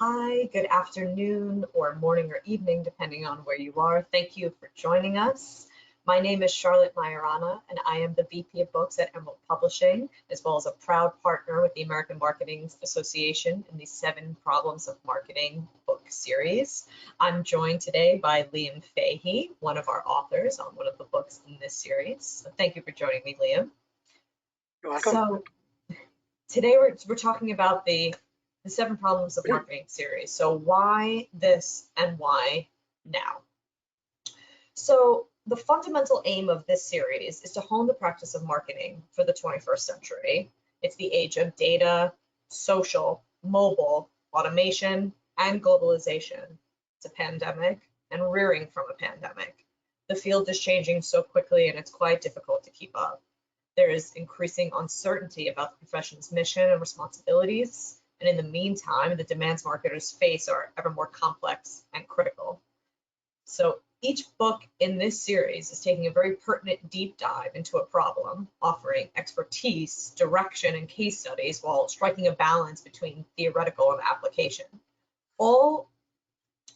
Hi, good afternoon or morning or evening, depending on where you are. Thank you for joining us. My name is Charlotte Majorana, and I am the VP of Books at Emerald Publishing, as well as a proud partner with the American Marketing Association in the 7 Problems of Marketing book series. I'm joined today by Liam Fahey, one of our authors on one of the books in this series. So thank you for joining me, Liam. You're welcome. So today we're talking about the 7 Problems of Marketing series. So why this and why now? So the fundamental aim of this series is to hone the practice of marketing for the 21st century. It's the age of data, social, mobile, automation, and globalization. It's a pandemic and rearing from a pandemic. The field is changing so quickly and it's quite difficult to keep up. There is increasing uncertainty about the profession's mission and responsibilities. And in the meantime, the demands marketers face are ever more complex and critical. So each book in this series is taking a very pertinent deep dive into a problem, offering expertise, direction, and case studies while striking a balance between theoretical and application. All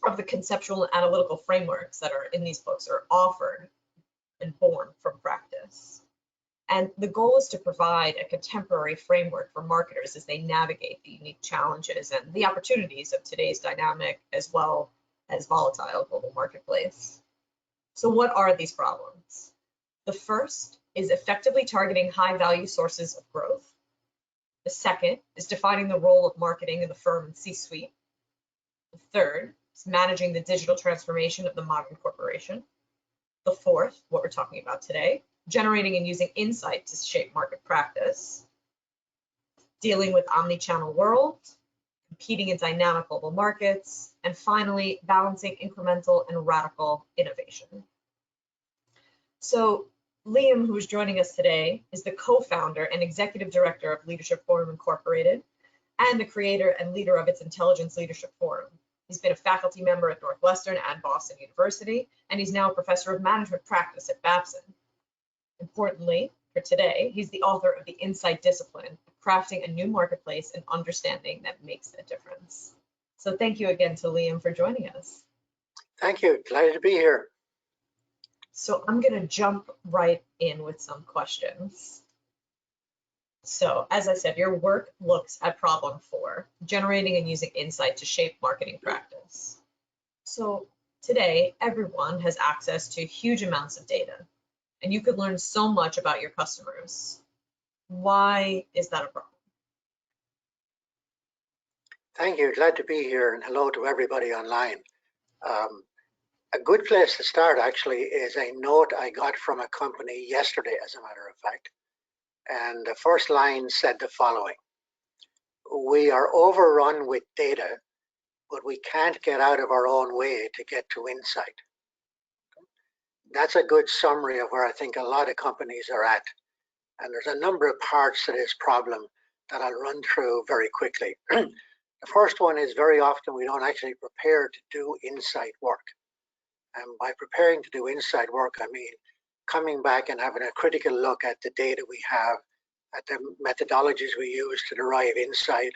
of the conceptual and analytical frameworks that are in these books are offered and born from practice. And the goal is to provide a contemporary framework for marketers as they navigate the unique challenges and the opportunities of today's dynamic as well as volatile global marketplace. So what are these problems? The first is effectively targeting high-value sources of growth. The second is defining the role of marketing in the firm and C-suite. The third is managing the digital transformation of the modern corporation. The fourth, what we're talking about today, generating and using insight to shape market practice, dealing with omni-channel world, competing in dynamic global markets, and finally, balancing incremental and radical innovation. So Liam, who is joining us today, is the co-founder and executive director of Leadership Forum Incorporated and the creator and leader of its Intelligence Leadership Forum. He's been a faculty member at Northwestern and Boston University, and he's now a professor of management practice at Babson. Importantly, for today, he's the author of the Insight Discipline, crafting a new marketplace and understanding that makes a difference. So thank you again to Liam for joining us. Thank you, delighted to be here. So I'm gonna jump right in with some questions. So as I said, your work looks at problem 4, generating and using insight to shape marketing practice. So today, everyone has access to huge amounts of data, and you could learn so much about your customers. Why is that a problem? Thank you, glad to be here, and hello to everybody online. A good place to start actually is a note I got from a company yesterday, as a matter of fact. And the first line said the following: "We are overrun with data, but we can't get out of our own way to get to insight." That's a good summary of where I think a lot of companies are at. And there's a number of parts to this problem that I'll run through very quickly. The first one is very often we don't actually prepare to do insight work. And by preparing to do insight work, I mean coming back and having a critical look at the data we have, at the methodologies we use to derive insight,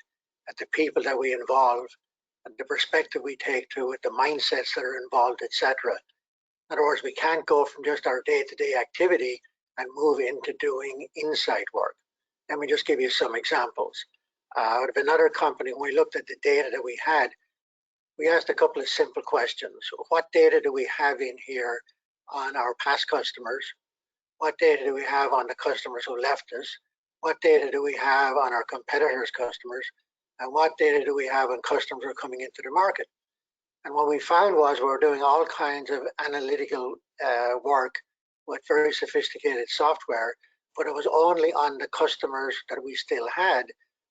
at the people that we involve, at the perspective we take to it, the mindsets that are involved, etc. In other words, we can't go from just our day-to-day activity and move into doing insight work. Let me just give you some examples. Out of another company, when we looked at the data that we had, we asked a couple of simple questions. What data do we have in here on our past customers? What data do we have on the customers who left us? What data do we have on our competitors' customers? And what data do we have on customers who are coming into the market? And what we found was we were doing all kinds of analytical work with very sophisticated software, but it was only on the customers that we still had,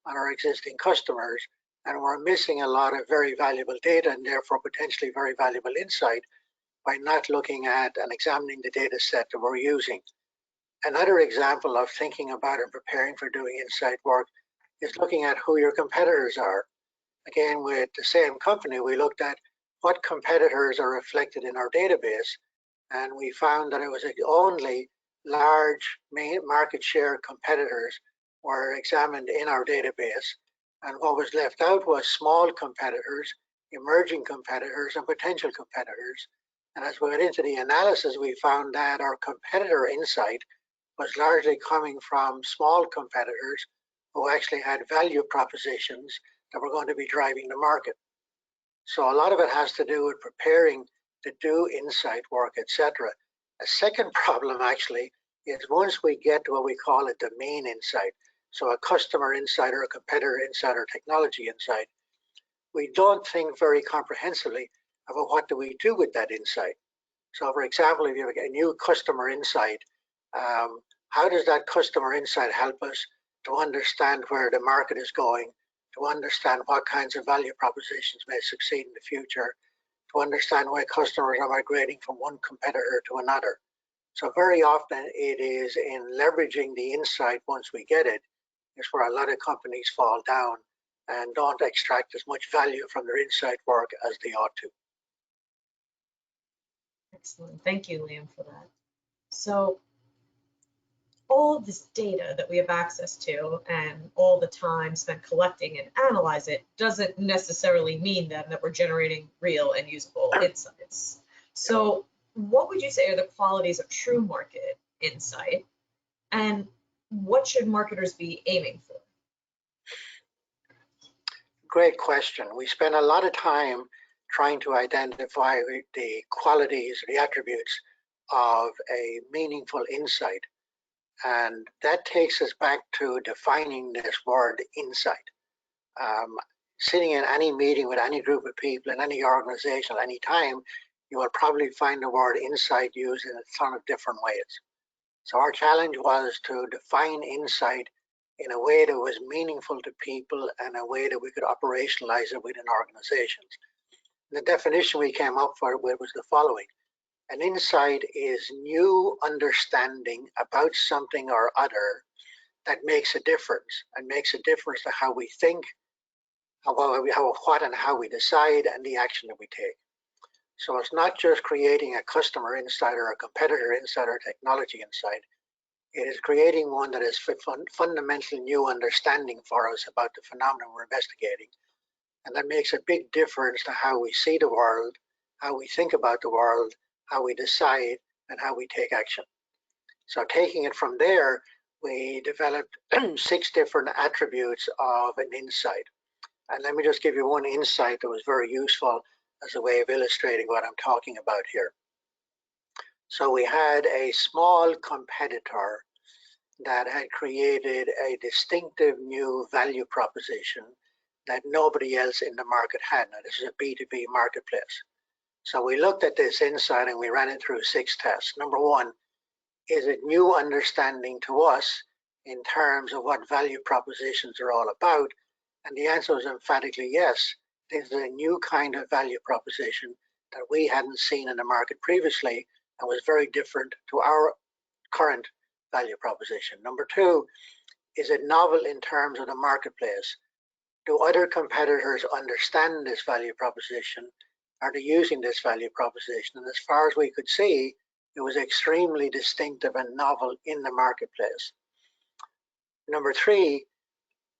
on our existing customers, and we're missing a lot of very valuable data and therefore potentially very valuable insight by not looking at and examining the data set that we're using. Another example of thinking about and preparing for doing insight work is looking at who your competitors are. Again, with the same company, we looked at what competitors are reflected in our database, and we found that it was only large market share competitors were examined in our database. And what was left out was small competitors, emerging competitors, and potential competitors. And as we went into the analysis, we found that our competitor insight was largely coming from small competitors who actually had value propositions that were going to be driving the market. So a lot of it has to do with preparing to do insight work, etc. A second problem actually is once we get to what we call a domain insight, so a customer insight or a competitor insight or technology insight, we don't think very comprehensively about what do we do with that insight. So for example, if you have a new customer insight, how does that customer insight help us to understand where the market is going, to understand what kinds of value propositions may succeed in the future, to understand why customers are migrating from one competitor to another. So very often it is in leveraging the insight once we get it, is where a lot of companies fall down and don't extract as much value from their insight work as they ought to. Excellent. Thank you, Liam, for that. So all of this data that we have access to and all the time spent collecting and analyze it doesn't necessarily mean then that we're generating real and usable insights. So what would you say are the qualities of true market insight, and what should marketers be aiming for? Great question. We spend a lot of time trying to identify the qualities, the attributes of a meaningful insight. And that takes us back to defining this word insight. Sitting in any meeting with any group of people in any organization at any time, you will probably find the word insight used in a ton of different ways. So our challenge was to define insight in a way that was meaningful to people and a way that we could operationalize it within organizations. The definition we came up with was the following. An insight is new understanding about something or other that makes a difference, and makes a difference to how we think, what and how we decide, and the action that we take. So it's not just creating a customer insight or a competitor insight or technology insight. It is creating one that is fundamental new understanding for us about the phenomenon we're investigating. And that makes a big difference to how we see the world, how we think about the world, how we decide, and how we take action. So taking it from there, we developed 6 different attributes of an insight. And let me just give you one insight that was very useful as a way of illustrating what I'm talking about here. So we had a small competitor that had created a distinctive new value proposition that nobody else in the market had. Now, this is a B2B marketplace. So we looked at this insight and we ran it through 6 tests. Number 1, is it new understanding to us in terms of what value propositions are all about? And the answer was emphatically yes. This is a new kind of value proposition that we hadn't seen in the market previously and was very different to our current value proposition. Number 2, is it novel in terms of the marketplace? Do other competitors understand this value proposition? Are they using this value proposition? And as far as we could see, it was extremely distinctive and novel in the marketplace. Number 3,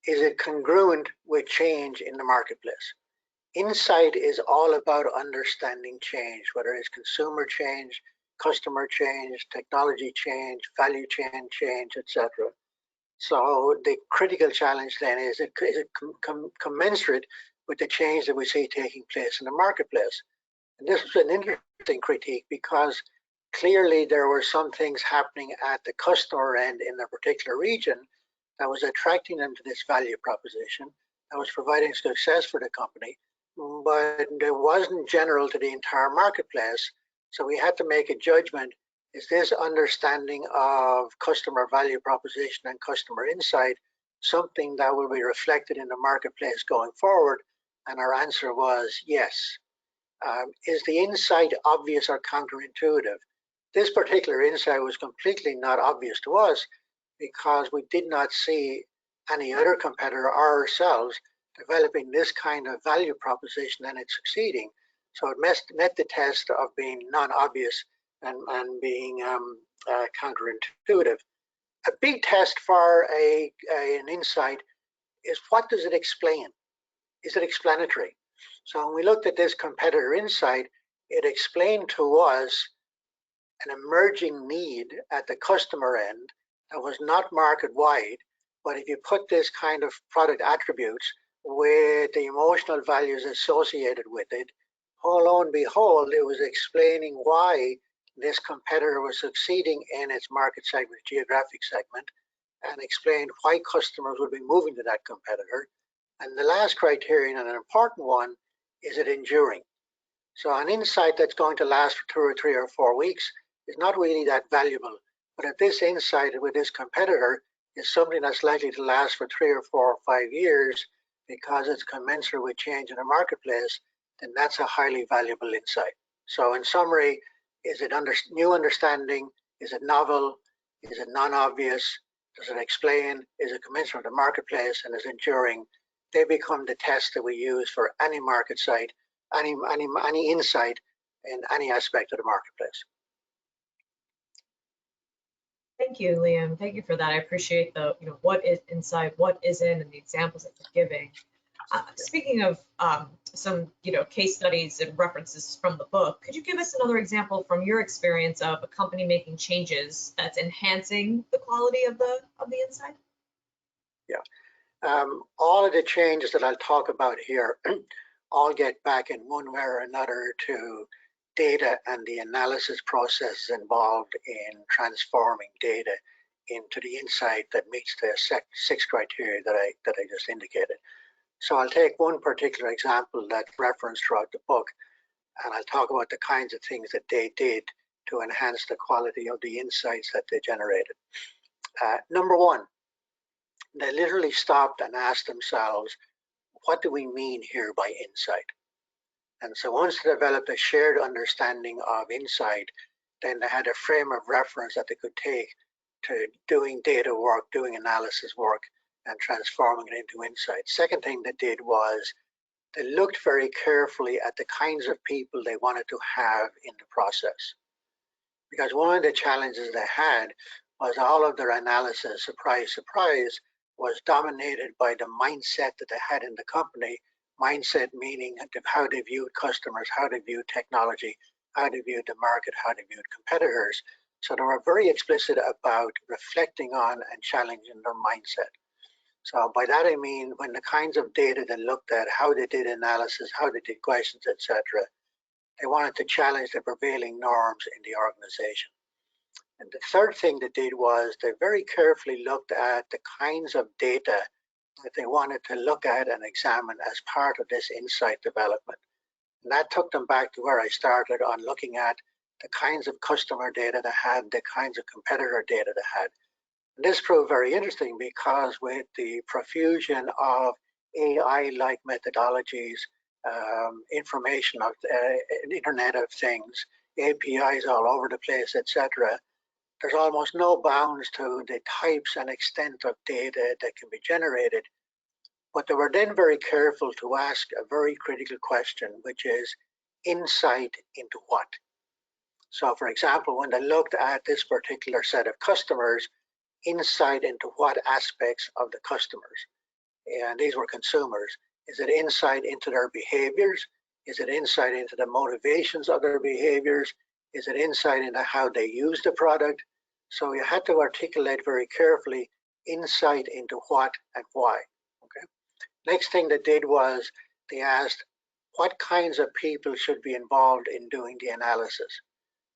is it congruent with change in the marketplace? Insight is all about understanding change, whether it's consumer change, customer change, technology change, value chain change, etc. So the critical challenge then is it commensurate with the change that we see taking place in the marketplace? And this was an interesting critique because clearly there were some things happening at the customer end in a particular region that was attracting them to this value proposition, that was providing success for the company, but it wasn't general to the entire marketplace. So we had to make a judgment. Is this understanding of customer value proposition and customer insight something that will be reflected in the marketplace going forward? And our answer was yes. Is the insight obvious or counterintuitive? This particular insight was completely not obvious to us because we did not see any other competitor or ourselves developing this kind of value proposition and it's succeeding. So it met the test of being non-obvious and being counterintuitive. A big test for an insight is what does it explain? Is it explanatory? So when we looked at this competitor insight, it explained to us an emerging need at the customer end that was not market wide, but if you put this kind of product attributes with the emotional values associated with it, lo and behold, it was explaining why this competitor was succeeding in its market segment, geographic segment, and explained why customers would be moving to that competitor. And the last criterion, and an important one, is it enduring? So an insight that's going to last for 2 or 3 or 4 weeks is not really that valuable. But if this insight with this competitor is something that's likely to last for 3 or 4 or 5 years because it's commensurate with change in the marketplace, then that's a highly valuable insight. So in summary, is it new understanding? Is it novel? Is it non-obvious? Does it explain? Is it commensurate with the marketplace? And is it enduring? They become the test that we use for any market site, any insight in any aspect of the marketplace. Thank you, Liam. Thank you for that. I appreciate the, what is inside, what isn't, and the examples that you're giving. Speaking of some, case studies and references from the book, could you give us another example from your experience of a company making changes that's enhancing the quality of the insight? Yeah. All of the changes that I'll talk about here all get back in one way or another to data and the analysis process involved in transforming data into the insight that meets the 6 criteria that I just indicated. So I'll take one particular example that's referenced throughout the book, and I'll talk about the kinds of things that they did to enhance the quality of the insights that they generated. Number one, they literally stopped and asked themselves, what do we mean here by insight? And so once they developed a shared understanding of insight, then they had a frame of reference that they could take to doing data work, doing analysis work, and transforming it into insight. Second thing they did was they looked very carefully at the kinds of people they wanted to have in the process. Because one of the challenges they had was all of their analysis, surprise, surprise, was dominated by the mindset that they had in the company. Mindset meaning how they viewed customers, how they viewed technology, how they viewed the market, how they viewed competitors. So they were very explicit about reflecting on and challenging their mindset. So by that I mean when the kinds of data they looked at, how they did analysis, how they did questions, etc., they wanted to challenge the prevailing norms in the organization. And the third thing they did was they very carefully looked at the kinds of data that they wanted to look at and examine as part of this insight development. And that took them back to where I started on looking at the kinds of customer data they had, the kinds of competitor data they had. And this proved very interesting because with the profusion of AI-like methodologies, information of Internet of Things, APIs all over the place, etc., there's almost no bounds to the types and extent of data that can be generated. But they were then very careful to ask a very critical question, which is insight into what? So for example, when they looked at this particular set of customers, insight into what aspects of the customers? And these were consumers. Is it insight into their behaviors? Is it insight into the motivations of their behaviors? Is it insight into how they use the product? So you had to articulate very carefully insight into what and why. Okay. Next thing they did was they asked what kinds of people should be involved in doing the analysis.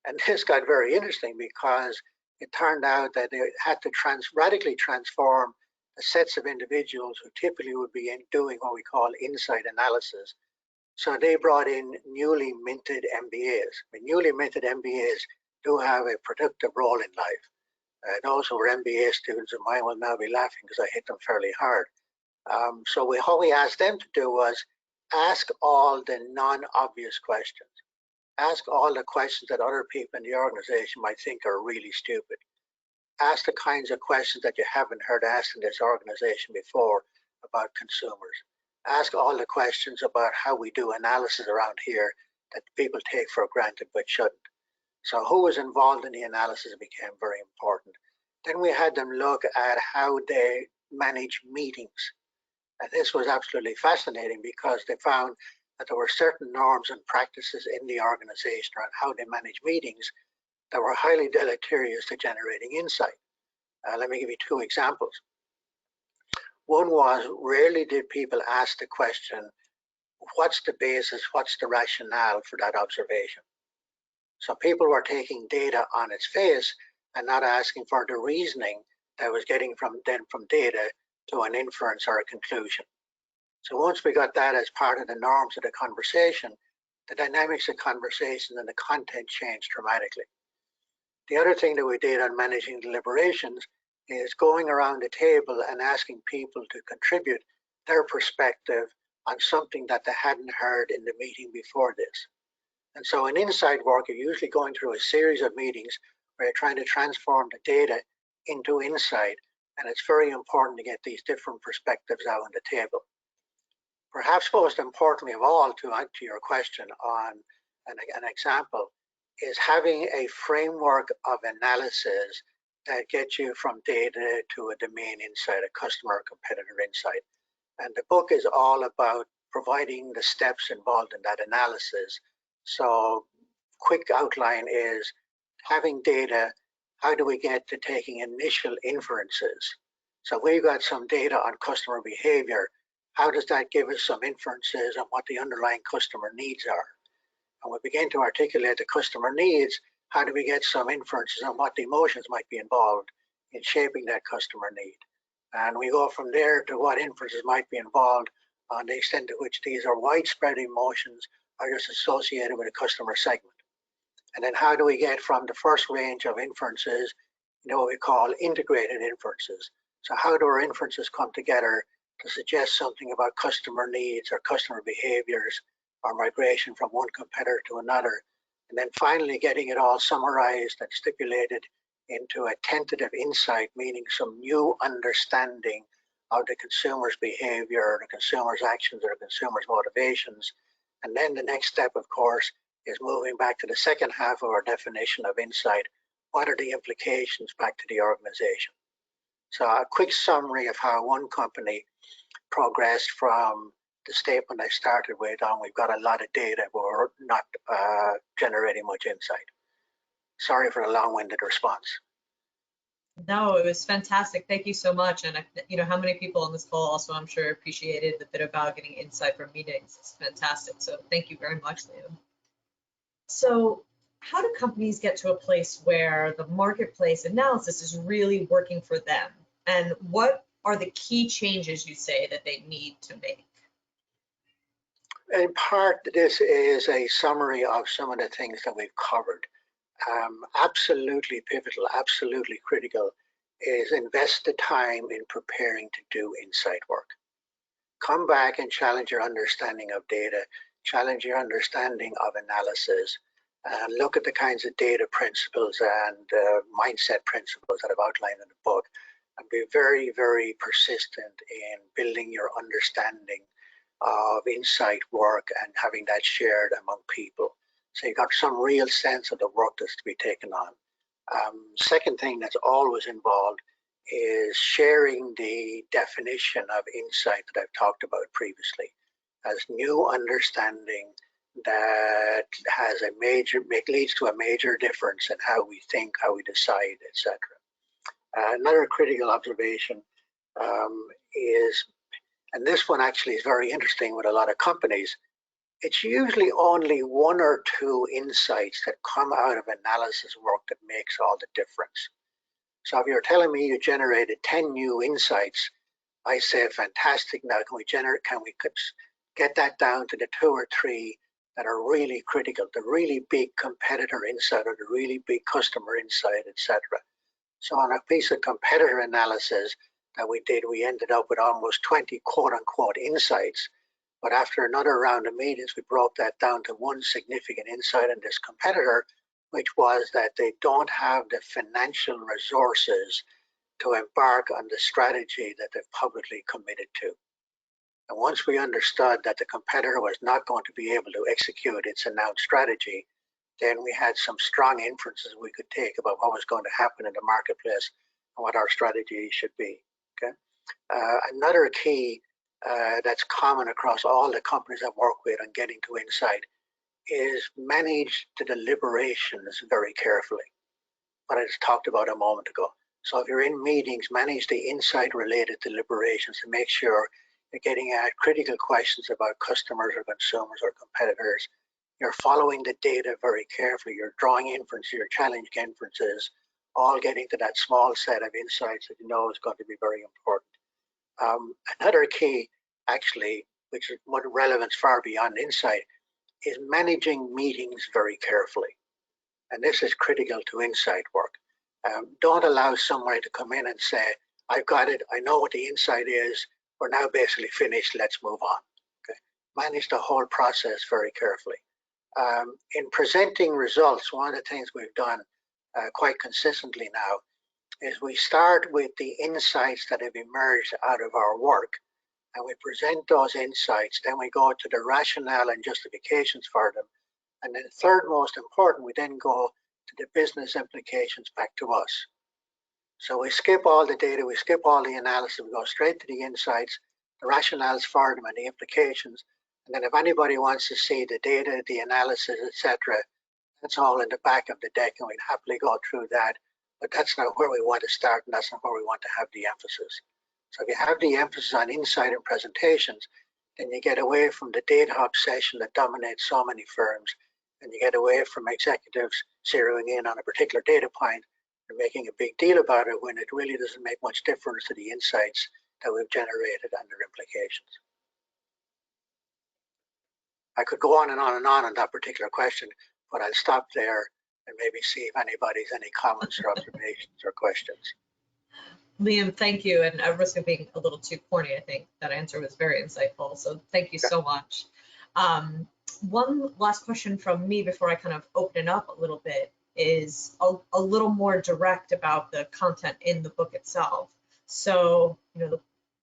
And this got very interesting because it turned out that they had to radically transform the sets of individuals who typically would be doing what we call insight analysis. So they brought in newly minted MBAs. I mean, newly minted MBAs do have a productive role in life. Those who were MBA students of mine will now be laughing because I hit them fairly hard. So what we asked them to do was ask all the non-obvious questions. Ask all the questions that other people in the organization might think are really stupid. Ask the kinds of questions that you haven't heard asked in this organization before about consumers. Ask all the questions about how we do analysis around here that people take for granted but shouldn't. So who was involved in the analysis became very important. Then we had them look at how they manage meetings. And this was absolutely fascinating because they found that there were certain norms and practices in the organization around how they manage meetings that were highly deleterious to generating insight. Let me give you two examples. One was, rarely did people ask the question, what's the basis, what's the rationale for that observation? So people were taking data on its face and not asking for the reasoning that was getting from data to an inference or a conclusion. So once we got that as part of the norms of the conversation, the dynamics of conversation and the content changed dramatically. The other thing that we did on managing deliberations is going around the table and asking people to contribute their perspective on something that they hadn't heard in the meeting before this. And so in insight work, you're usually going through a series of meetings where you're trying to transform the data into insight, and it's very important to get these different perspectives out on the table. Perhaps most importantly of all, to answer your question on an example, is having a framework of analysis that gets you from data to a domain insight, a customer or competitor insight. And the book is all about providing the steps involved in that analysis. So quick outline is having data, how do we get to taking initial inferences? So we've got some data on customer behavior. How does that give us some inferences on what the underlying customer needs are? And we begin to articulate the customer needs. How do we get some inferences on what the emotions might be involved in shaping that customer need? And we go from there to what inferences might be involved on the extent to which these are widespread emotions or just associated with a customer segment. And then how do we get from the first range of inferences, what we call integrated inferences? So how do our inferences come together to suggest something about customer needs or customer behaviors or migration from one competitor to another? And then finally getting it all summarized and stipulated into a tentative insight, meaning some new understanding of the consumer's behavior, the consumer's actions, or the consumer's motivations. And then the next step, of course, is moving back to the second half of our definition of insight. What are the implications back to the organization? So a quick summary of how one company progressed from the statement I started with on we've got a lot of data, but we're not generating much insight. Sorry for the long-winded response. No, it was fantastic. Thank you so much. And how many people on this call also, I'm sure, appreciated the bit about getting insight from meetings. It's fantastic. So thank you very much, Liam. So how do companies get to a place where the marketplace analysis is really working for them? And what are the key changes you say that they need to make? In part, this is a summary of some of the things that we've covered. Absolutely pivotal, absolutely critical is invest the time in preparing to do insight work. Come back and challenge your understanding of data, challenge your understanding of analysis, and look at the kinds of data principles and mindset principles that I've outlined in the book, and be very, very persistent in building your understanding of insight work and having that shared among people. So you've got some real sense of the work that's to be taken on. Second thing that's always involved is sharing the definition of insight that I've talked about previously as new understanding that has leads to a major difference in how we think, how we decide, etc. Another critical observation is, and this one actually is very interesting with a lot of companies, it's usually only one or two insights that come out of analysis work that makes all the difference. So if you're telling me you generated 10 new insights, I say fantastic. Now can we get that down to the 2 or 3 that are really critical, the really big competitor insight or the really big customer insight, etc. So on a piece of competitor analysis that we did, we ended up with almost 20 quote unquote insights. But after another round of meetings, we broke that down to one significant insight in this competitor, which was that they don't have the financial resources to embark on the strategy that they've publicly committed to. And once we understood that the competitor was not going to be able to execute its announced strategy, then we had some strong inferences we could take about what was going to happen in the marketplace and what our strategy should be. Okay. Another key that's common across all the companies I've worked with on getting to insight is manage the deliberations very carefully, what I just talked about a moment ago. So if you're in meetings, manage the insight-related deliberations to make sure you're getting at critical questions about customers or consumers or competitors. You're following the data very carefully. You're drawing inferences, you're challenging inferences, all getting to that small set of insights that you know is going to be very important. Another key, actually, which is what relevance far beyond insight, is managing meetings very carefully. And this is critical to insight work. Don't allow somebody to come in and say, I've got it, I know what the insight is, we're now basically finished, let's move on. Okay? Manage the whole process very carefully. In presenting results, one of the things we've done quite consistently now is we start with the insights that have emerged out of our work, and we present those insights, then we go to the rationale and justifications for them. And then third most important, we then go to the business implications back to us. So we skip all the data, we skip all the analysis, we go straight to the insights, the rationales for them and the implications. And then if anybody wants to see the data, the analysis, etc., that's all in the back of the deck, and we'd happily go through that. But that's not where we want to start, and that's not where we want to have the emphasis. So if you have the emphasis on insight and presentations, then you get away from the data obsession that dominates so many firms, and you get away from executives zeroing in on a particular data point and making a big deal about it when it really doesn't make much difference to the insights that we've generated and their implications. I could go on and on and on that particular question, but I'll stop there and maybe see if anybody's any comments or observations or questions. Liam, thank you. And at risk of being a little too corny, I think that answer was very insightful. So thank you so much. One last question from me before I kind of open it up a little bit is a little more direct about the content in the book itself. So, you know,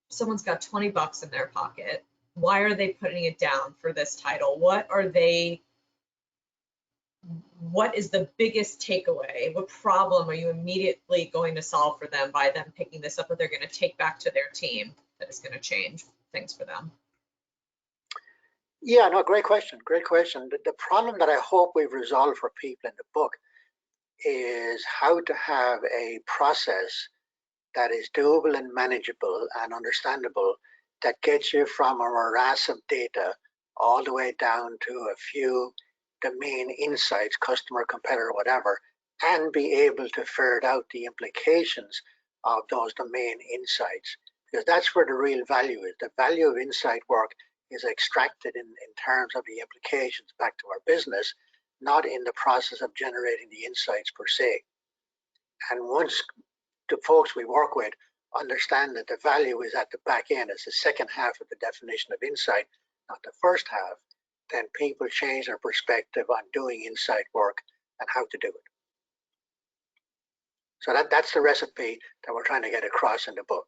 someone's got 20 bucks in their pocket. Why are they putting it down for this title? What is the biggest takeaway? What problem are you immediately going to solve for them by them picking this up that they're going to take back to their team that is going to change things for them? Yeah, no, great question. Great question. The problem that I hope we've resolved for people in the book is how to have a process that is doable and manageable and understandable that gets you from a morass of data all the way down to a few domain insights, customer, competitor, whatever, and be able to ferret out the implications of those domain insights. Because that's where the real value is. The value of insight work is extracted in terms of the implications back to our business, not in the process of generating the insights per se. And once the folks we work with understand that the value is at the back end, it's the second half of the definition of insight, not the first half, then people change their perspective on doing insight work and how to do it. So that's the recipe that we're trying to get across in the book.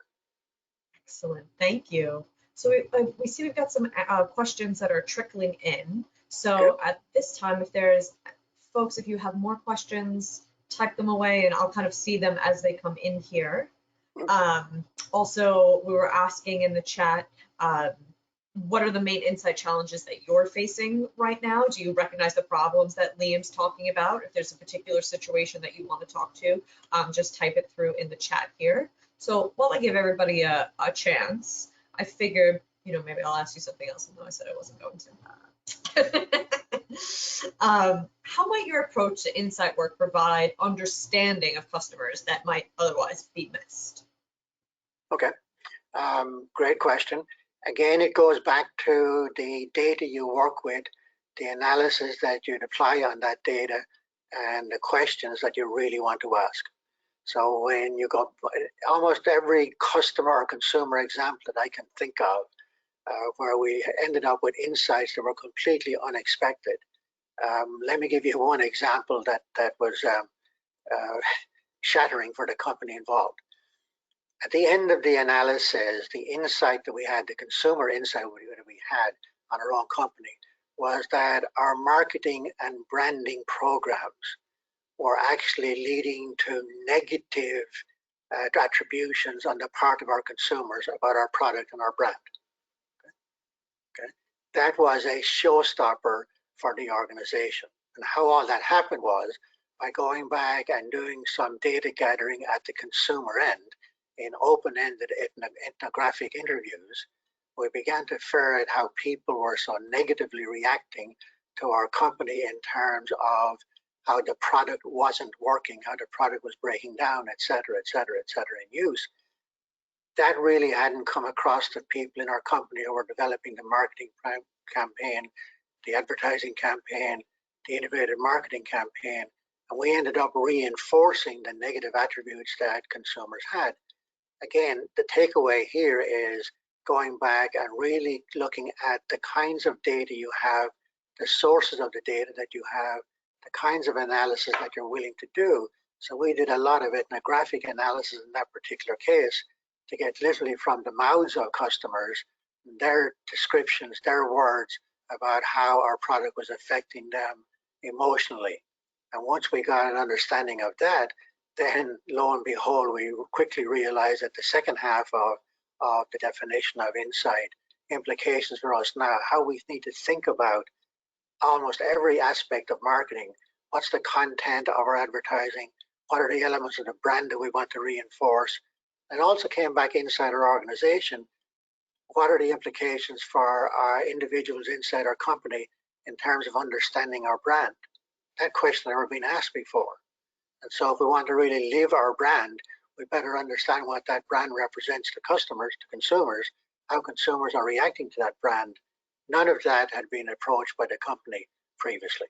Excellent, thank you. So we see we've got some questions that are trickling in. So at this time, if there's folks, if you have more questions, type them away and I'll kind of see them as they come in here. Also, we were asking in the chat, what are the main insight challenges that you're facing right now? Do you recognize the problems that Liam's talking about? If there's a particular situation that you want to talk to, just type it through in the chat here. So while I give everybody a chance, I figured, you know, maybe I'll ask you something else, even though I said I wasn't going to. How might your approach to insight work provide understanding of customers that might otherwise be missed? Okay, great question. Again, it goes back to the data you work with, the analysis that you apply on that data, and the questions that you really want to ask. So when you go, almost every customer or consumer example that I can think of, where we ended up with insights that were completely unexpected. Let me give you one example that was shattering for the company involved. At the end of the analysis, the insight that we had, the consumer insight that we had on our own company, was that our marketing and branding programs were actually leading to negative attributions on the part of our consumers about our product and our brand. Okay? That was a showstopper for the organization. And how all that happened was by going back and doing some data gathering at the consumer end in open-ended ethnographic interviews, we began to ferret how people were so negatively reacting to our company in terms of how the product wasn't working, how the product was breaking down, et cetera, in use. That really hadn't come across to people in our company who were developing the marketing campaign, the advertising campaign, the innovative marketing campaign, and we ended up reinforcing the negative attributes that consumers had. Again, the takeaway here is going back and really looking at the kinds of data you have, the sources of the data that you have, the kinds of analysis that you're willing to do. So we did a lot of ethnographic analysis in that particular case to get literally from the mouths of customers, their descriptions, their words about how our product was affecting them emotionally. And once we got an understanding of that, then lo and behold, we quickly realized that the second half of the definition of insight, implications for us now, how we need to think about almost every aspect of marketing. What's the content of our advertising? What are the elements of the brand that we want to reinforce? And also came back inside our organization. What are the implications for our individuals inside our company in terms of understanding our brand? That question had never been asked before. And so if we want to really live our brand, we better understand what that brand represents to customers, to consumers, how consumers are reacting to that brand. None of that had been approached by the company previously.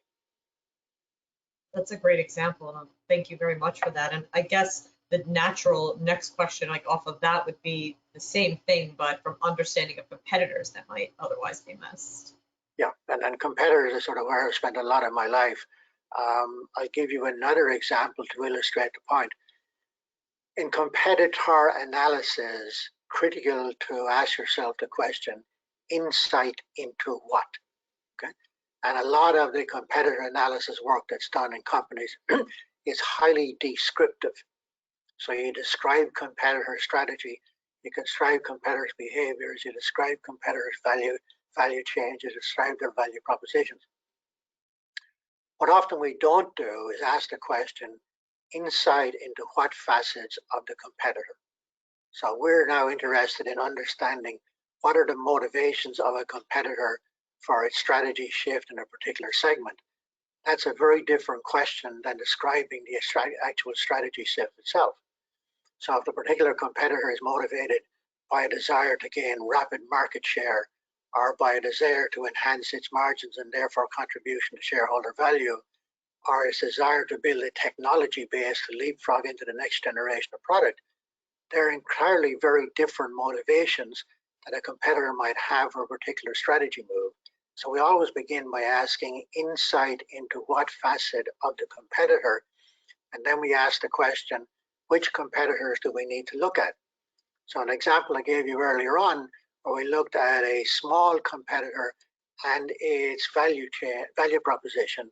That's a great example, and thank you very much for that. And I guess the natural next question, like off of that, would be the same thing, but from understanding of competitors that might otherwise be missed. Yeah, and competitors is sort of where I've spent a lot of my life. I'll give you another example to illustrate the point. In competitor analysis, critical to ask yourself the question, insight into what? Okay, and a lot of the competitor analysis work that's done in companies is highly descriptive. So you describe competitor strategy, you describe competitors' behaviors, you describe competitors' value change, you describe their value propositions. What often we don't do is ask the question, insight into what facets of the competitor. So we're now interested in understanding what are the motivations of a competitor for its strategy shift in a particular segment. That's a very different question than describing the actual strategy shift itself. So if the particular competitor is motivated by a desire to gain rapid market share or by a desire to enhance its margins and therefore contribution to shareholder value, or its desire to build a technology base to leapfrog into the next generation of product, they're entirely very different motivations that a competitor might have for a particular strategy move. So we always begin by asking insight into what facet of the competitor, and then we ask the question, which competitors do we need to look at? So an example I gave you earlier on, where we looked at a small competitor and its value proposition,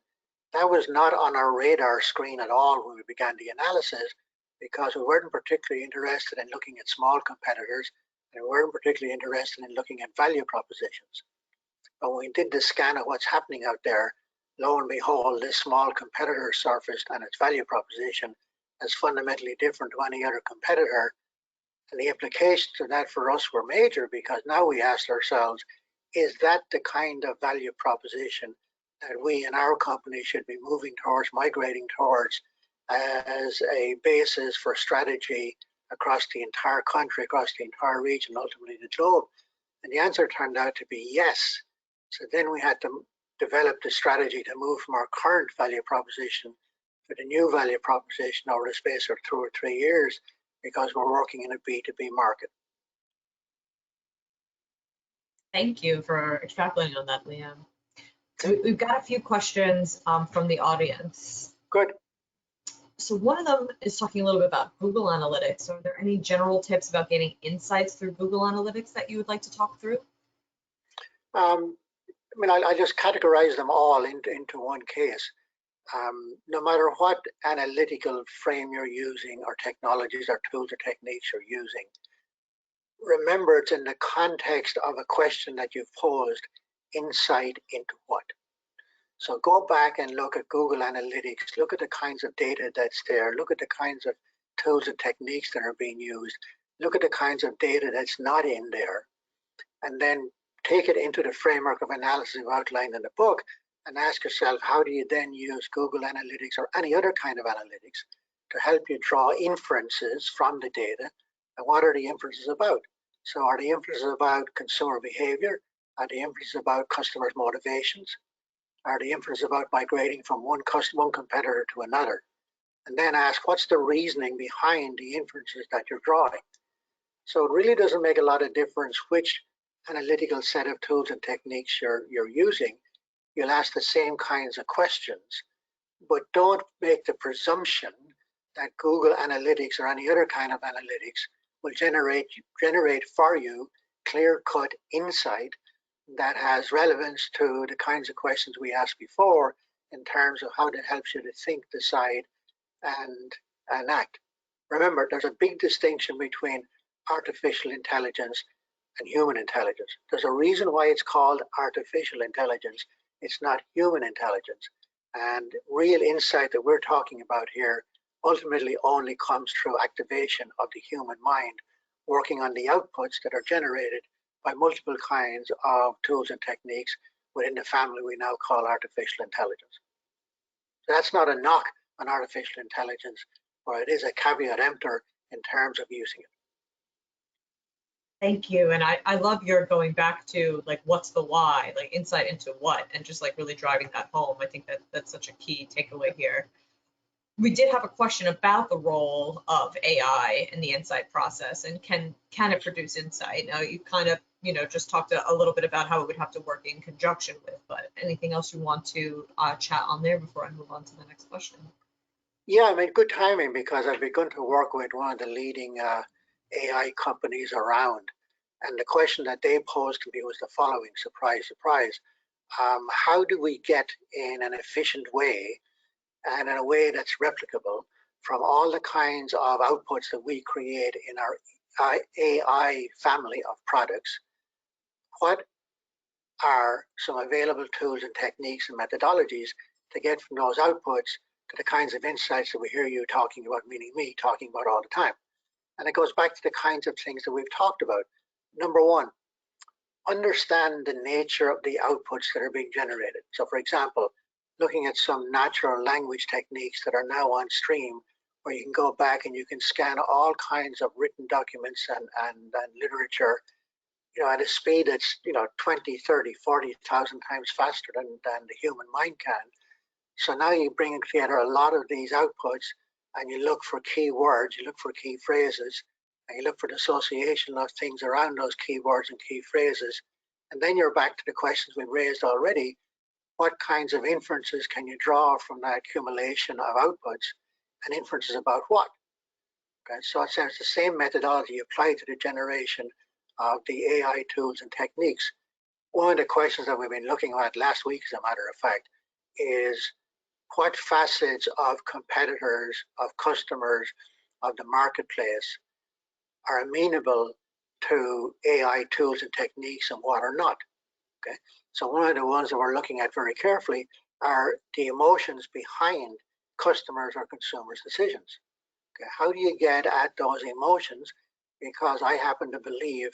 that was not on our radar screen at all when we began the analysis, because we weren't particularly interested in looking at small competitors, and we weren't particularly interested in looking at value propositions. But when we did the scan of what's happening out there, lo and behold, this small competitor surfaced and its value proposition is fundamentally different to any other competitor. And the implications of that for us were major, because now we asked ourselves, is that the kind of value proposition that we in our company should be moving towards, migrating towards as a basis for strategy across the entire country, across the entire region, ultimately the globe? And the answer turned out to be yes. So then we had to develop the strategy to move from our current value proposition to the new value proposition over the space of 2 or 3 years, because we're working in a B2B market. Thank you for extrapolating on that, Liam. So we've got a few questions from the audience. Good. So one of them is talking a little bit about Google Analytics. Are there any general tips about getting insights through Google Analytics that you would like to talk through? I just categorize them all into one case. No matter what analytical frame you're using, or technologies or tools or techniques you're using, remember it's in the context of a question that you've posed, insight into what. So go back and look at Google Analytics, look at the kinds of data that's there, look at the kinds of tools and techniques that are being used, look at the kinds of data that's not in there, and then take it into the framework of analysis we've outlined in the book and ask yourself, how do you then use Google Analytics or any other kind of analytics to help you draw inferences from the data, and what are the inferences about? So are the inferences about consumer behavior? Are the inferences about customers' motivations? Are the inferences about migrating from one competitor to another? And then ask, what's the reasoning behind the inferences that you're drawing? So it really doesn't make a lot of difference which analytical set of tools and techniques you're using. You'll ask the same kinds of questions, but don't make the presumption that Google Analytics or any other kind of analytics will generate for you clear-cut insight that has relevance to the kinds of questions we asked before in terms of how that helps you to think, decide, and act. Remember, there's a big distinction between artificial intelligence and human intelligence. There's a reason why it's called artificial intelligence. It's not human intelligence. And real insight that we're talking about here ultimately only comes through activation of the human mind, working on the outputs that are generated by multiple kinds of tools and techniques within the family we now call artificial intelligence. So that's not a knock on artificial intelligence, but it is a caveat emptor in terms of using it. Thank you. And I love your going back to like, what's the why, like insight into what, and just like really driving that home. I think that that's such a key takeaway here. We did have a question about the role of AI in the insight process, and can it produce insight? Now you kind of, just talked a little bit about how it would have to work in conjunction with, but anything else you want to chat on there before I move on to the next question? Yeah, I mean, good timing, because I've begun to work with one of the leading AI companies around. And the question that they posed to me was the following, surprise, surprise. How do we get in an efficient way and in a way that's replicable from all the kinds of outputs that we create in our AI family of products? What are some available tools and techniques and methodologies to get from those outputs to the kinds of insights that we hear you talking about, meaning me talking about all the time? And it goes back to the kinds of things that we've talked about. Number one, understand the nature of the outputs that are being generated. So for example, looking at some natural language techniques that are now on stream, where you can go back and you can scan all kinds of written documents and literature, at a speed that's 20, 30, 40,000 times faster than the human mind can. So now you bring together a lot of these outputs, and you look for key words, you look for key phrases, and you look for the association of things around those key words and key phrases. And then you're back to the questions we've raised already. What kinds of inferences can you draw from that accumulation of outputs, and inferences about what? Okay, so it's the same methodology applied to the generation of the AI tools and techniques. One of the questions that we've been looking at last week, as a matter of fact, is what facets of competitors, of customers, of the marketplace are amenable to AI tools and techniques and what are not. Okay, so one of the ones that we're looking at very carefully are the emotions behind customers or consumers' decisions. Okay, how do you get at those emotions? Because I happen to believe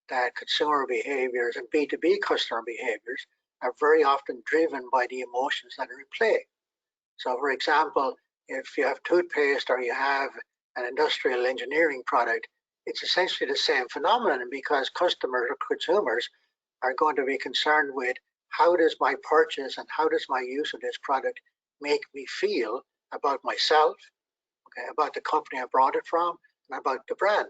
that consumer behaviors and B2B customer behaviors are very often driven by the emotions that are in play. So for example, if you have toothpaste or you have an industrial engineering product, it's essentially the same phenomenon, because customers or consumers are going to be concerned with, how does my purchase and how does my use of this product make me feel about myself, okay, about the company I bought it from, and about the brand.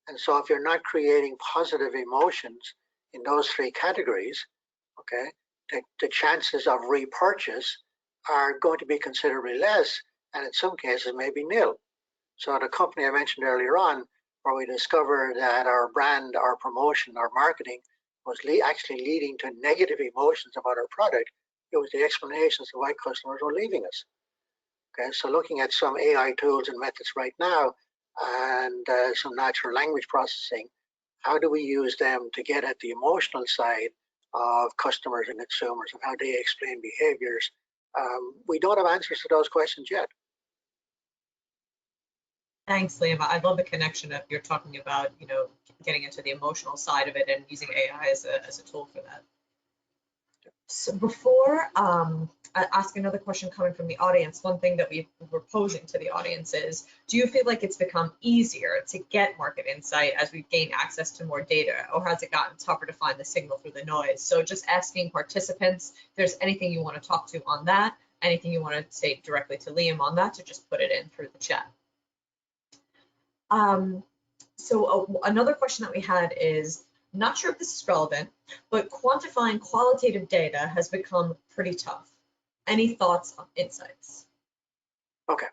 And so if you're not creating positive emotions in those three categories, okay, the chances of repurchase are going to be considerably less, and in some cases maybe nil. So the company I mentioned earlier on, where we discovered that our brand, our promotion, our marketing was actually leading to negative emotions about our product, it was the explanations of why customers were leaving us. Okay, so looking at some AI tools and methods right now, and some natural language processing, How do we use them to get at the emotional side of customers and consumers and how they explain behaviors? We don't have answers to those questions yet. Thanks, Liam. I love the connection of you're talking about, getting into the emotional side of it and using AI as a tool for that. So before I ask another question coming from the audience, one thing that we're posing to the audience is, do you feel like it's become easier to get market insight as we've gained access to more data, or has it gotten tougher to find the signal through the noise? So just asking participants, if there's anything you want to talk to on that, anything you want to say directly to Liam on that, to just put it in through the chat. Another question that we had is, not sure if this is relevant, but quantifying qualitative data has become pretty tough. Any thoughts on insights? Okay.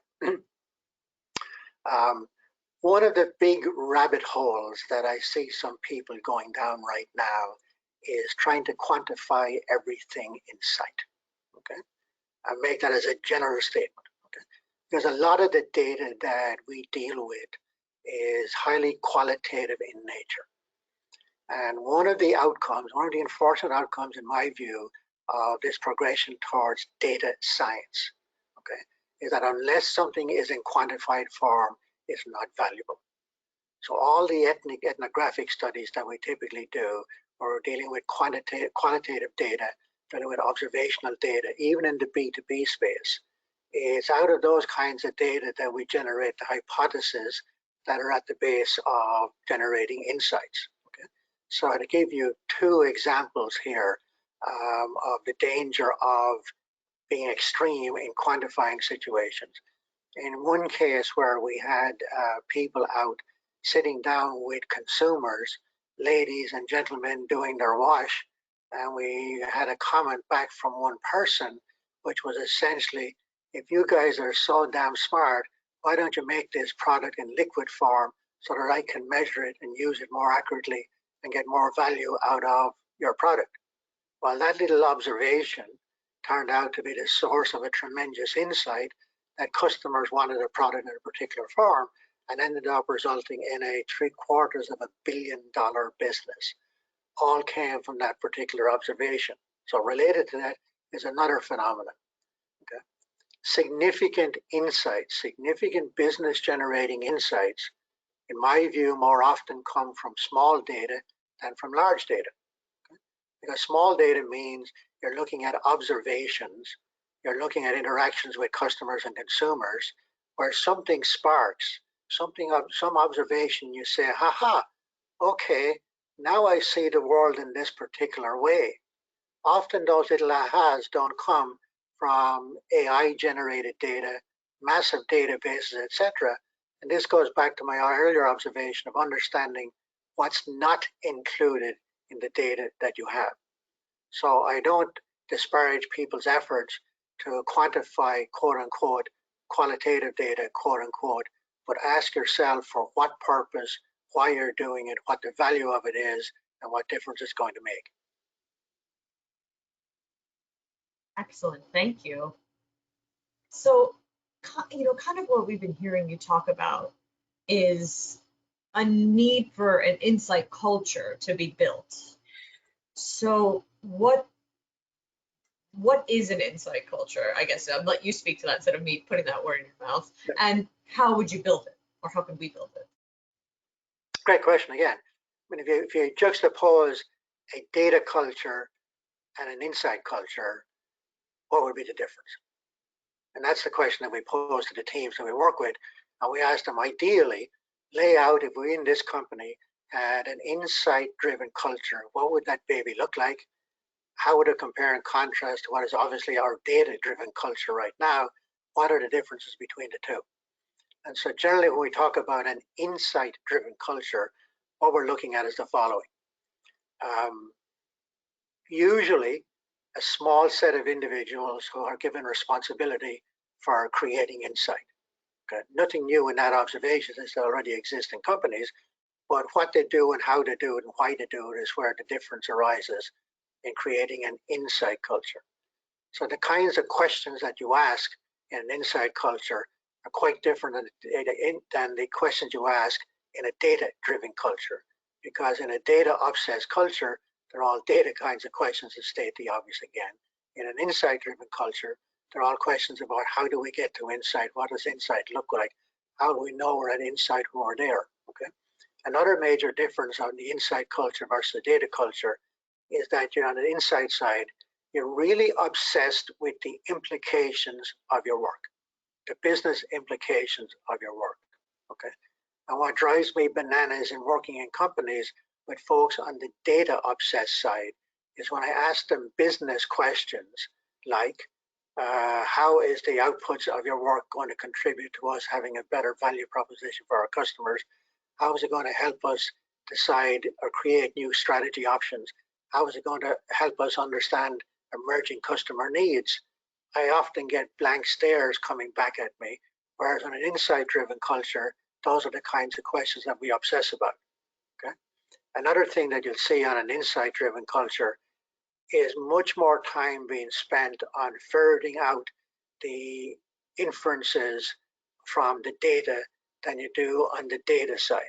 One of the big rabbit holes that I see some people going down right now is trying to quantify everything in sight. Okay, I make that as a general statement. Okay, because a lot of the data that we deal with is highly qualitative in nature. And one of the unfortunate outcomes, in my view, of this progression towards data science, okay, is that unless something is in quantified form, it's not valuable. So all the ethnographic studies that we typically do, where we're dealing with qualitative data, dealing with observational data, even in the B2B space, it's out of those kinds of data that we generate the hypotheses that are at the base of generating insights. So to give you two examples here of the danger of being extreme in quantifying situations. In one case where we had people out sitting down with consumers, ladies and gentlemen doing their wash, and we had a comment back from one person, which was essentially, if you guys are so damn smart, why don't you make this product in liquid form so that I can measure it and use it more accurately and get more value out of your product? Well, that little observation turned out to be the source of a tremendous insight that customers wanted a product in a particular form, and ended up resulting in a $750 million business. All came from that particular observation. So related to that is another phenomenon. Okay? Significant insights, significant business generating insights, in my view, more often come from small data than from large data. Okay? Because small data means you're looking at observations, you're looking at interactions with customers and consumers, where something sparks, some observation, you say, haha, okay, now I see the world in this particular way. Often those little ahas don't come from AI generated data, massive databases, etc. And this goes back to my earlier observation of understanding what's not included in the data that you have. So I don't disparage people's efforts to quantify, quote unquote, qualitative data, quote unquote, but ask yourself for what purpose, why you're doing it, what the value of it is, and what difference it's going to make. Excellent, thank you. So, kind of what we've been hearing you talk about is a need for an insight culture to be built. So what is an insight culture? I guess I'll let you speak to that instead of me putting that word in your mouth. And how would you build it, or how can we build it? Great question again. I mean, if you juxtapose a data culture and an insight culture, what would be the difference? And that's the question that we pose to the teams that we work with. And we ask them, ideally, lay out, if we in this company had an insight-driven culture, what would that baby look like? How would it compare and contrast to what is obviously our data-driven culture right now? What are the differences between the two? And so generally when we talk about an insight-driven culture, what we're looking at is the following. Usually a small set of individuals who are given responsibility for creating insight. Okay? Nothing new in that observation, this already exists in companies, but what they do and how they do it and why they do it is where the difference arises in creating an insight culture. So the kinds of questions that you ask in an insight culture are quite different than the questions you ask in a data-driven culture. because in a data obsessed culture, they're all data kinds of questions that state the obvious again. In an insight-driven culture, they're all questions about how do we get to insight? What does insight look like? How do we know we're at insight when we're there? Okay. Another major difference on the insight culture versus the data culture is that you're on the insight side, you're really obsessed with the implications of your work, the business implications of your work. Okay. And what drives me bananas in working in companies with folks on the data obsessed side is when I ask them business questions like, how is the outputs of your work going to contribute to us having a better value proposition for our customers? How is it going to help us decide or create new strategy options? How is it going to help us understand emerging customer needs? I often get blank stares coming back at me, whereas in an insight-driven culture, those are the kinds of questions that we obsess about. Okay. Another thing that you'll see on an insight-driven culture is much more time being spent on ferreting out the inferences from the data than you do on the data side.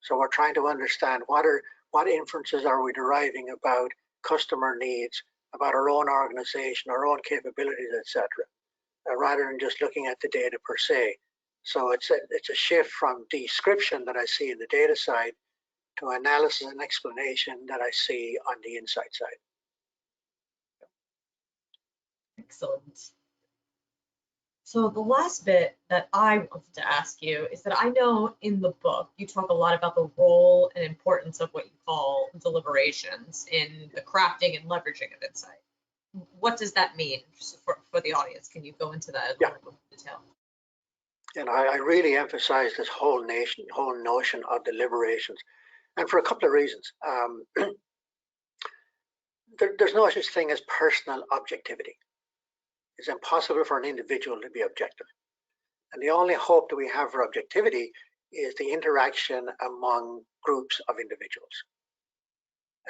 So we're trying to understand what inferences are we deriving about customer needs, about our own organization, our own capabilities, etc., rather than just looking at the data per se. So it's a shift from description that I see in the data side to analysis and explanation that I see on the insight side. Excellent. So the last bit that I wanted to ask you is that I know in the book you talk a lot about the role and importance of what you call deliberations in the crafting and leveraging of insight. What does that mean for the audience? Can you go into that in a little bit of detail? And I really emphasize this whole notion of deliberations, and for a couple of reasons. There's no such thing as personal objectivity. It's impossible for an individual to be objective. And the only hope that we have for objectivity is the interaction among groups of individuals.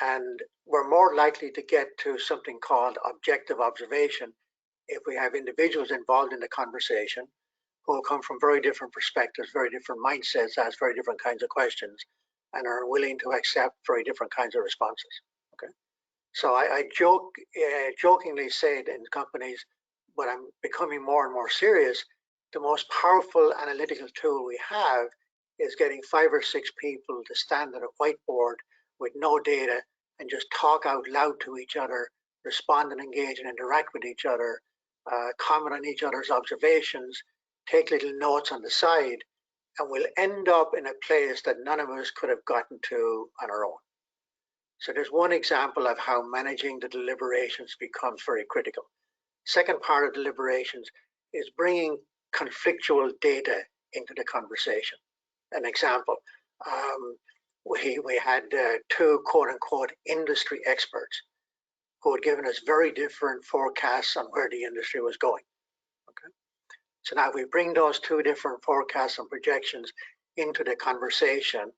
And we're more likely to get to something called objective observation if we have individuals involved in the conversation who come from very different perspectives, very different mindsets, ask very different kinds of questions, and are willing to accept very different kinds of responses. Okay. So I jokingly say that in companies, when I'm becoming more and more serious, the most powerful analytical tool we have is getting 5 or 6 people to stand at a whiteboard with no data and just talk out loud to each other, respond and engage and interact with each other, comment on each other's observations, take little notes on the side, and we'll end up in a place that none of us could have gotten to on our own. So there's one example of how managing the deliberations becomes very critical. Second part of deliberations is bringing conflictual data into the conversation. An example, we had 2 quote-unquote industry experts who had given us very different forecasts on where the industry was going. Okay, so now we bring those 2 different forecasts and projections into the conversation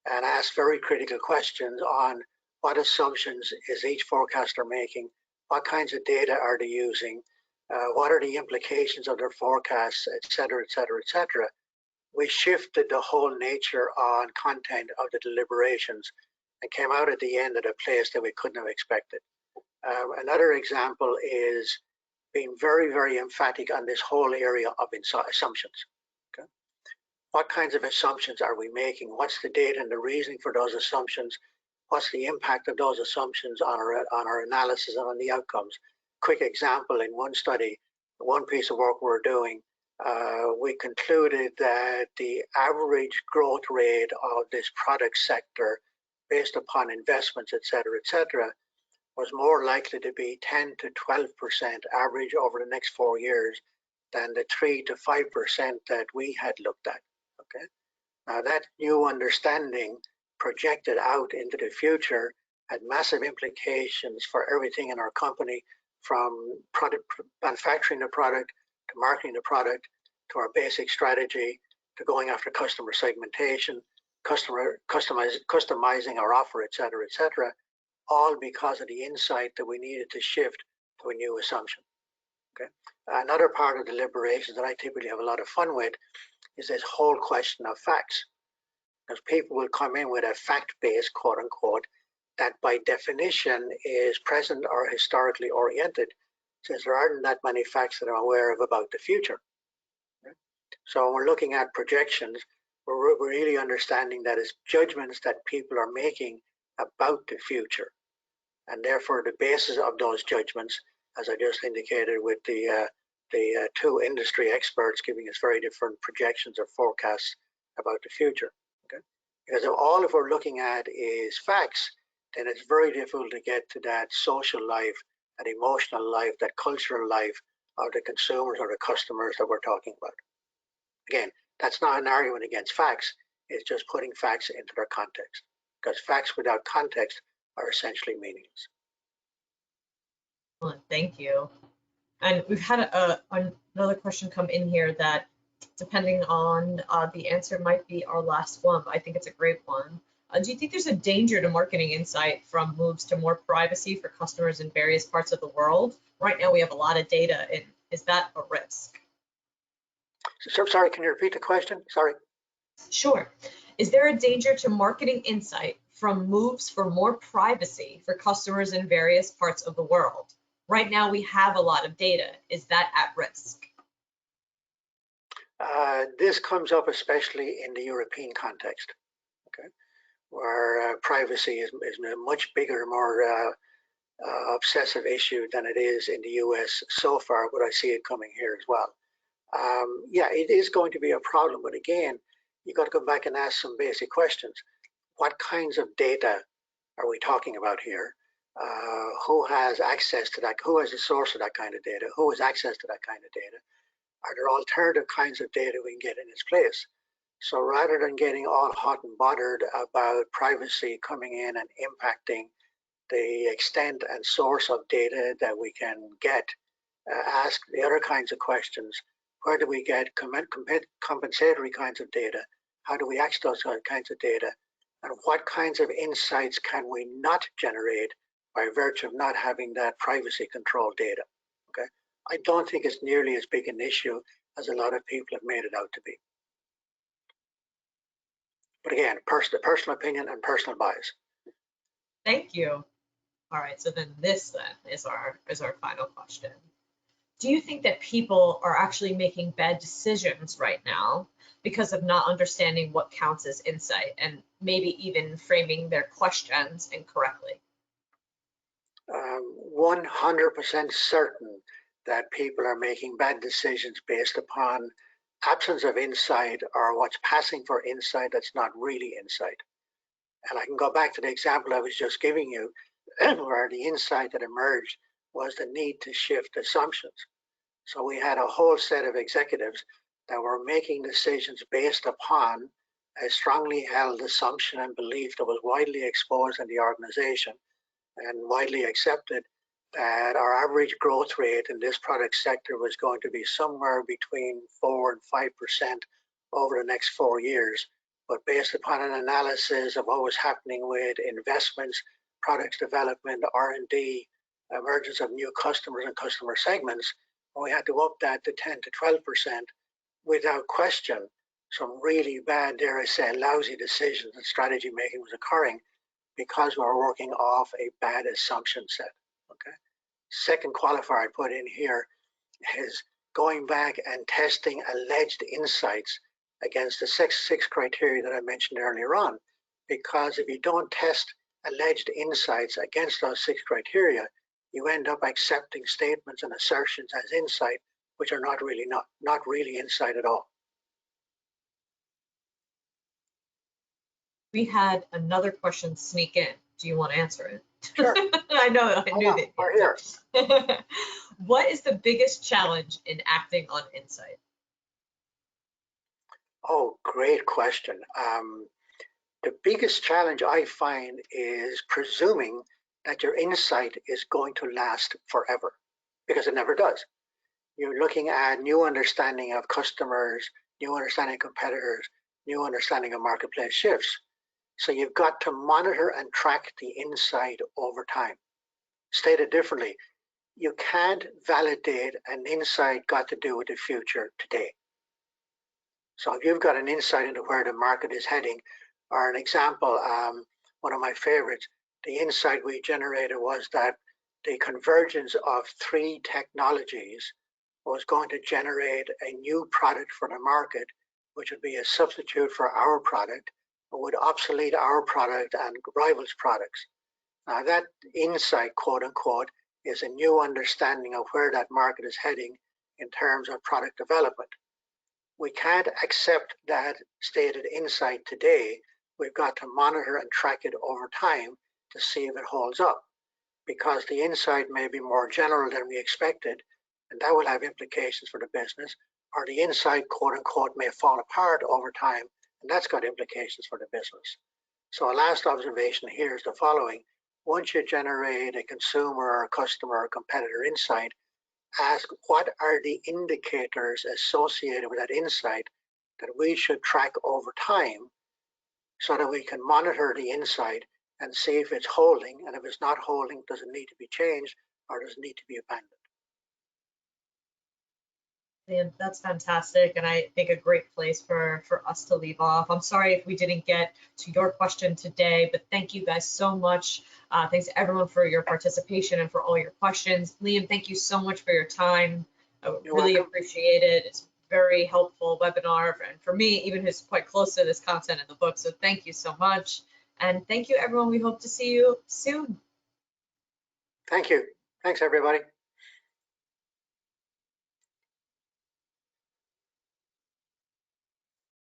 and ask very critical questions on what assumptions is each forecaster making, what kinds of data are they using, what are the implications of their forecasts, et cetera, et cetera, et cetera. We shifted the whole nature on content of the deliberations and came out at the end at a place that we couldn't have expected. Another example is being very, very emphatic on this whole area of assumptions. Okay? What kinds of assumptions are we making? What's the data and the reasoning for those assumptions? What's the impact of those assumptions on our analysis and on the outcomes? Quick example, in one study, one piece of work we're doing, we concluded that the average growth rate of this product sector based upon investments, et cetera, was more likely to be 10 to 12% average over the next 4 years than the 3 to 5% that we had looked at. Okay, now that new understanding projected out into the future had massive implications for everything in our company, from manufacturing the product to marketing the product to our basic strategy to going after customer segmentation, customizing our offer, et cetera, all because of the insight that we needed to shift to a new assumption. Okay. Another part of deliberations that I typically have a lot of fun with is this whole question of facts. because people will come in with a fact-based, quote unquote, that by definition is present or historically oriented, since there aren't that many facts that I'm aware of about the future. So when we're looking at projections, we're really understanding that it's judgments that people are making about the future. And therefore the basis of those judgments, as I just indicated with the two industry experts giving us very different projections or forecasts about the future. Okay? Because if we're looking at is facts, then it's very difficult to get to that social life, that emotional life, that cultural life of the consumers or the customers that we're talking about. Again, that's not an argument against facts, it's just putting facts into their context, because facts without context are essentially meaningless. Well, thank you. And we've had another question come in here that, depending on the answer, might be our last one, but I think it's a great one. Do you think there's a danger to marketing insight from moves to more privacy for customers in various parts of the world? Right now we have a lot of data, and is that a risk? So, sorry, can you repeat the question? Sorry. Sure. Is there a danger to marketing insight from moves for more privacy for customers in various parts of the world? Right now we have a lot of data. Is that at risk? This comes up especially in the European context, okay, where privacy is a much bigger, more obsessive issue than it is in the US so far, but I see it coming here as well. Yeah, it is going to be a problem, but again, you got to go back and ask some basic questions. What kinds of data are we talking about here? Who has access to that? Who has the source of that kind of data? Who has access to that kind of data? Are there alternative kinds of data we can get in its place? So rather than getting all hot and bothered about privacy coming in and impacting the extent and source of data that we can get, ask the other kinds of questions. Where do we get compensatory kinds of data? How do we access those kinds of data? And what kinds of insights can we not generate by virtue of not having that privacy control data? Okay, I don't think it's nearly as big an issue as a lot of people have made it out to be. But again, personal opinion and personal bias. Thank you. All right, so then this is our final question. Do you think that people are actually making bad decisions right now because of not understanding what counts as insight and maybe even framing their questions incorrectly? 100% certain that people are making bad decisions based upon absence of insight or what's passing for insight that's not really insight. And I can go back to the example I was just giving you, where the insight that emerged was the need to shift assumptions. So we had a whole set of executives that were making decisions based upon a strongly held assumption and belief that was widely exposed in the organization and widely accepted, that our average growth rate in this product sector was going to be somewhere between 4 and 5% over the next 4 years. But based upon an analysis of what was happening with investments, products development, R&D, emergence of new customers and customer segments, we had to up that to 10 to 12%. Without question, some really bad, dare I say, lousy decisions and strategy making was occurring because we were working off a bad assumption set. Okay. Second qualifier I put in here is going back and testing alleged insights against the six criteria that I mentioned earlier on. Because if you don't test alleged insights against those 6 criteria, you end up accepting statements and assertions as insight, which are not really insight at all. We had another question sneak in. Do you want to answer it? Sure. I knew that. We're here. What is the biggest challenge in acting on insight? Oh, great question. The biggest challenge I find is presuming that your insight is going to last forever, because it never does. You're looking at new understanding of customers, new understanding of competitors, new understanding of marketplace shifts. So you've got to monitor and track the insight over time. Stated differently, you can't validate an insight got to do with the future today. So if you've got an insight into where the market is heading, Or an example, one of my favorites, the insight we generated was that the convergence of 3 technologies was going to generate a new product for the market, which would be a substitute for our product, but would obsolete our product and rivals' products. Now that insight, quote unquote, is a new understanding of where that market is heading in terms of product development. We can't accept that stated insight today. We've got to monitor and track it over time to see if it holds up, because the insight may be more general than we expected, and that will have implications for the business, or the insight, quote unquote, may fall apart over time, and that's got implications for the business. So a last observation here is the following. Once you generate a consumer or customer or competitor insight, ask what are the indicators associated with that insight that we should track over time so that we can monitor the insight and see if it's holding, and if it's not holding, does it need to be changed or does it need to be abandoned? Liam, that's fantastic, and I think a great place for us to leave off. I'm sorry if we didn't get to your question today, but thank you guys so much. Thanks to everyone for your participation and for all your questions. Liam, thank you so much for your time. I really appreciate it. It's a very helpful webinar, and for me, even who's quite close to this content in the book. So thank you so much. And thank you, everyone. We hope to see you soon. Thank you. Thanks, everybody.